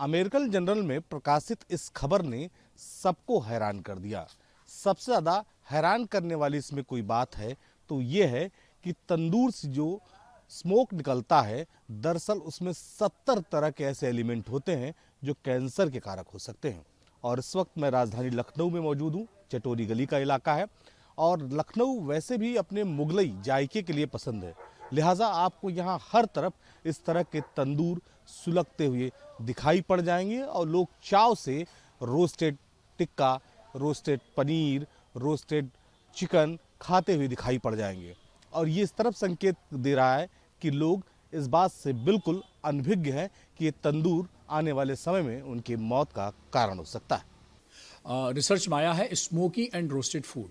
American general में प्रकाशित इस खबर ने सबको हैरान कर दिया। सबसे ज़्यादा हैरान करने वाली इसमें कोई बात है तो ये है कि तंदूर से जो स्मोक निकलता है, दरअसल उसमें 70 तरह के ऐसे एलिमेंट होते हैं जो कैंसर के कारक हो सकते हैं। और इस वक्त मैं राजधानी लखनऊ में मौजूद हूँ। चटोरी गली का इलाका है और लखनऊ वैसे भी अपने मुगलई जायके के लिए पसंद है, लिहाजा आपको यहाँ हर तरफ इस तरह के तंदूर सुलगते हुए दिखाई पड़ जाएंगे और लोग चाव से roasted tikka, roasted paneer, roasted chicken खाते हुए दिखाई पड़ जाएंगे। और ये इस तरफ संकेत दे रहा है कि लोग इस बात से बिल्कुल अनभिज्ञ हैं कि ये तंदूर आने वाले समय में उनकी मौत का कारण हो सकता है। रिसर्च में आया है स्मोकी एंड रोस्टेड फूड।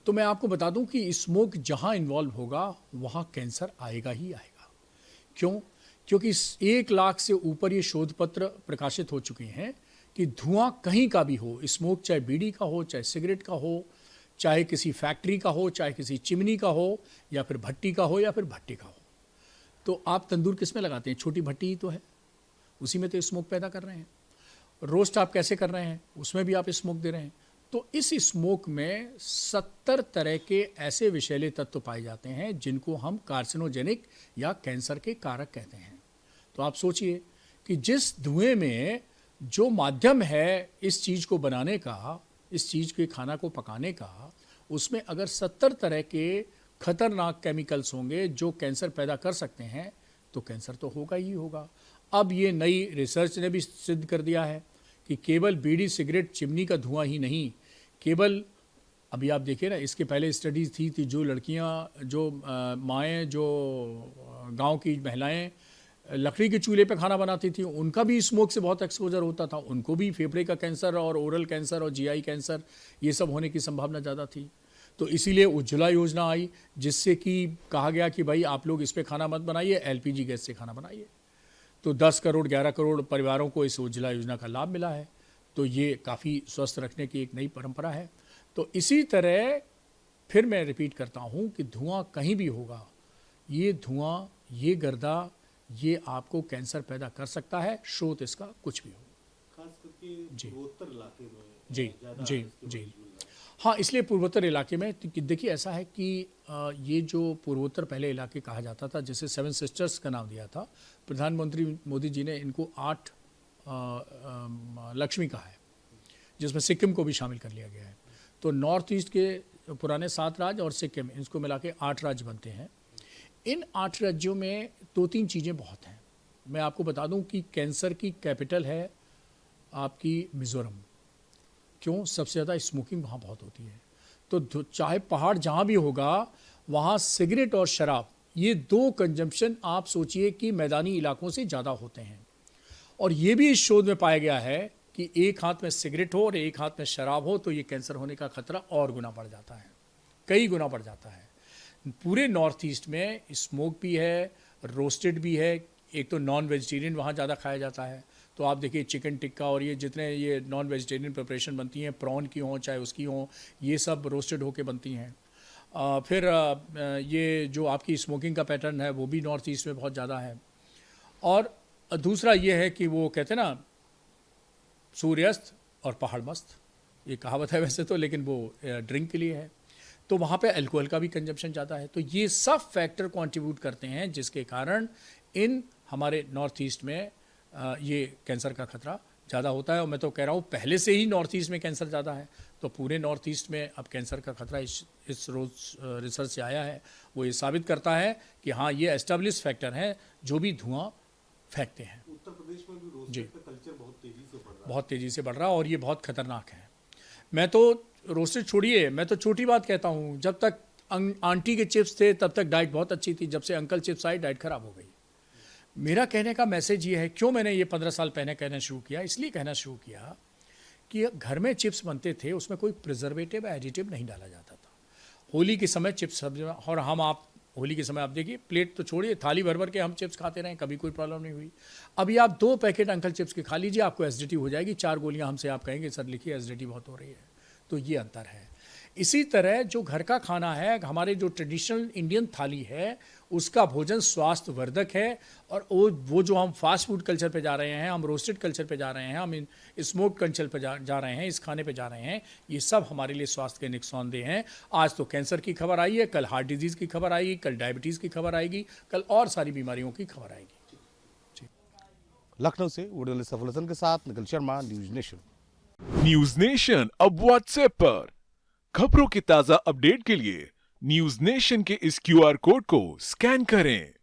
तो मैं आपको बता दूं कि स्मोक जहां इन्वॉल्व होगा वहां कैंसर आएगा ही आएगा। क्यों? क्योंकि 1 लाख से ऊपर ये शोध पत्र प्रकाशित हो चुके हैं कि धुआं कहीं का भी हो, स्मोक चाहे बीड़ी का हो, चाहे सिगरेट का हो, चाहे किसी फैक्ट्री का हो, चाहे किसी चिमनी का हो, या फिर भट्टी का हो, या फिर भट्टी का हो, तो आप तंदूर किस में लगाते हैं? छोटी भट्टी ही तो है, उसी में तो स्मोक पैदा कर रहे हैं। रोस्ट आप कैसे कर रहे हैं? उसमें भी आप स्मोक दे रहे हैं। तो इस स्मोक में 70 तरह के ऐसे विषैले तत्व पाए जाते हैं जिनको हम कार्सिनोजेनिक या कैंसर के कारक कहते हैं। तो आप सोचिए कि जिस धुएं में जो माध्यम है इस चीज़ को बनाने का, इस चीज़ के खाना को पकाने का, उसमें अगर 70 तरह के खतरनाक केमिकल्स होंगे जो कैंसर पैदा कर सकते हैं, तो कैंसर तो होगा ही होगा। अब ये नई रिसर्च ने भी सिद्ध कर दिया है कि केवल बीड़ी, सिगरेट, चिमनी का धुआं ही नहीं, केवल अभी आप देखिए ना, इसके पहले स्टडीज़ थी जो लड़कियां, जो माएँ, जो गांव की महिलाएं लकड़ी के चूल्हे पे खाना बनाती थी, उनका भी स्मोक से बहुत एक्सपोजर होता था, उनको भी फेफड़े का कैंसर और ओरल कैंसर और जीआई कैंसर ये सब होने की संभावना ज़्यादा थी। तो इसीलिए उज्ज्वला योजना आई, जिससे कि कहा गया कि भाई आप लोग इस पे खाना मत बनाइए, एलपीजी गैस से खाना बनाइए। तो 10 करोड़ 11 करोड़ परिवारों को इस उज्ज्वला योजना का लाभ मिला है। तो ये काफ़ी स्वस्थ रखने की एक नई परंपरा है। तो इसी तरह फिर मैं रिपीट करता हूँ कि धुआं कहीं भी होगा, ये धुआं, ये गर्दा, ये आपको कैंसर पैदा कर सकता है, स्रोत इसका कुछ भी हो। खास करके पूर्वोत्तर इलाके में जी जी जी हाँ, इसलिए पूर्वोत्तर इलाके में देखिए ऐसा है कि ये जो पूर्वोत्तर पहले इलाके कहा जाता था, जिसे 7 सिस्टर्स का नाम दिया था, प्रधानमंत्री मोदी जी ने इनको 8 लक्ष्मी कहा है, जिसमें सिक्किम को भी शामिल कर लिया गया है। तो नॉर्थ ईस्ट के पुराने 7 राज्य और सिक्किम, इसको मिला के 8 राज्य बनते हैं। इन 8 राज्यों में 2-3 चीज़ें बहुत हैं। मैं आपको बता दूं कि कैंसर की कैपिटल है आपकी मिज़ोरम। क्यों? सबसे ज़्यादा स्मोकिंग वहाँ बहुत होती है। तो चाहे पहाड़ जहाँ भी होगा, वहाँ सिगरेट और शराब, ये 2 कंजम्पशन आप सोचिए कि मैदानी इलाकों से ज़्यादा होते हैं। और ये भी इस शोध में पाया गया है कि एक हाथ में सिगरेट हो और एक हाथ में शराब हो तो ये कैंसर होने का खतरा और गुना बढ़ जाता है, कई गुना बढ़ जाता है। पूरे नॉर्थ ईस्ट में स्मोक भी है, रोस्टेड भी है। एक तो नॉन वेजिटेरियन वहाँ ज़्यादा खाया जाता है। तो आप देखिए चिकन टिक्का और ये जितने ये नॉन वेजिटेरियन प्रिपरेशन बनती हैं, प्रॉन की हों चाहे उसकी हों, ये सब रोस्टेड होके बनती हैं। फिर ये जो आपकी स्मोकिंग का पैटर्न है वो भी नॉर्थ ईस्ट में बहुत ज़्यादा है। और दूसरा ये है कि वो कहते हैं ना, सूर्यास्त और पहाड़ मस्त, ये कहावत है वैसे तो, लेकिन वो ड्रिंक के लिए है। तो वहाँ पे अल्कोहल का भी कंजम्पशन ज़्यादा है। तो ये सब फैक्टर कंट्रीब्यूट करते हैं जिसके कारण इन हमारे नॉर्थ ईस्ट में ये कैंसर का खतरा ज़्यादा होता है। और मैं तो कह रहा हूँ पहले से ही नॉर्थ ईस्ट में कैंसर ज़्यादा है, तो पूरे नॉर्थ ईस्ट में अब कैंसर का खतरा इस रोज़ रिसर्च से आया है, वो ये साबित करता है कि हाँ, ये एस्टेब्लिश फैक्टर हैं जो भी धुआं फेंकते हैं। उत्तर प्रदेश में भी रोस्टेड का कल्चर बहुत तेजी से बढ़ रहा है और ये बहुत खतरनाक है। मैं तो रोस्टेड छोड़िए, मैं तो छोटी बात कहता हूँ, जब तक आंटी के चिप्स थे तब तक डाइट बहुत अच्छी थी, जब से अंकल चिप्स आए डाइट ख़राब हो गई। मेरा कहने का मैसेज ये है, क्यों मैंने ये 15 साल पहले कहना शुरू किया, इसलिए कहना शुरू किया कि घर में चिप्स बनते थे, उसमें कोई प्रिजर्वेटिव एडिटिव नहीं डाला जाता था। होली के समय चिप्स सब्जी, और आप होली के समय आप देखिए, प्लेट तो छोड़िए, थाली भर भर के हम चिप्स खाते रहे, कभी कोई प्रॉब्लम नहीं हुई। अभी आप 2 पैकेट अंकल चिप्स के खा लीजिए, आपको एसिडिटी हो जाएगी। 4 गोलियां हमसे आप कहेंगे सर लिखिए एसिडिटी बहुत हो रही है। तो ये अंतर है। इसी तरह जो घर का खाना है, हमारे जो ट्रेडिशनल इंडियन थाली है, उसका भोजन स्वास्थ्यवर्धक है। और वो जो हम फास्ट फूड कल्चर पे जा रहे हैं, हम रोस्टेड कल्चर पे जा रहे हैं, हम स्मोक कल्चर पे जा रहे हैं, इस खाने पे जा रहे हैं, ये सब हमारे लिए स्वास्थ्य के नुकसानदेह हैं। आज तो कैंसर की खबर आई है, कल हार्ट डिजीज़ की खबर आएगी, कल डायबिटीज़ की खबर आएगी, कल और सारी बीमारियों की खबर आएगी। लखनऊ से वीडियो जर्नलिस्ट सफल हसन के साथ Nikhil Sharma, news nation. News nation अब व्हाट्सएप पर खबरों के ताजा अपडेट के लिए न्यूज नेशन के इस क्यूआर कोड को स्कैन करें।